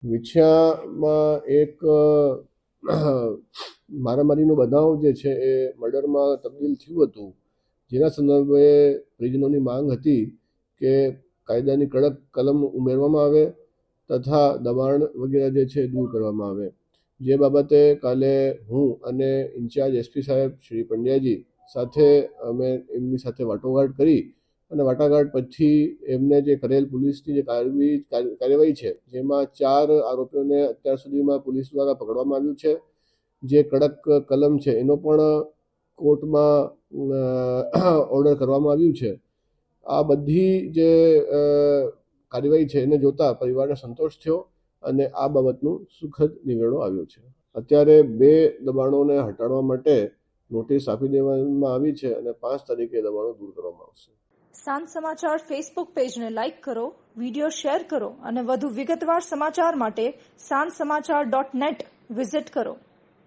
વિછિયામાં એક મારામારીનો બનાવ જે છે એ મર્ડરમાં તબદીલ થયું હતું, જેના સંદર્ભે પરિજનોની માંગ હતી કે કાયદાની કડક કલમ ઉમેરવામાં આવે તથા દબાણ વગેરે જે છે દૂર કરવામાં આવે. જે બાબતે કાલે હું અને ઇન્ચાર્જ એસપી સાહેબ શ્રી પંડ્યાજી સાથે અમે એમની સાથે વાટાઘાટ કરી અને વાટાઘાટ પછી એમને જે કરેલ પોલીસની જે કાર્યવાહી છે, જેમાં 4 આરોપીઓને અત્યાર સુધીમાં પોલીસ દ્વારા પકડવામાં આવ્યું છે. જે કડક કલમ છે એનો પણ કોર્ટમાં ઓર્ડર કરવામાં આવ્યું છે. આ બધી જે કાર્યવાહી છે એને જોતા પરિવારને સંતોષ થયો અને આ બાબતનું સુખદ નિવેડો આવ્યો છે. અત્યારે 2 દબાણોને હટાડવા માટે નોટિસ આપી દેવામાં આવી છે અને 5 તારીખે દબાણો દૂર કરવામાં આવશે. સાંજ સમાચાર ફેસબુક પેજને લાઇક કરો, વિડીયો શેર કરો અને વધુ વિગતવાર સમાચાર માટે sanssamachar.net વિઝિટ કરો.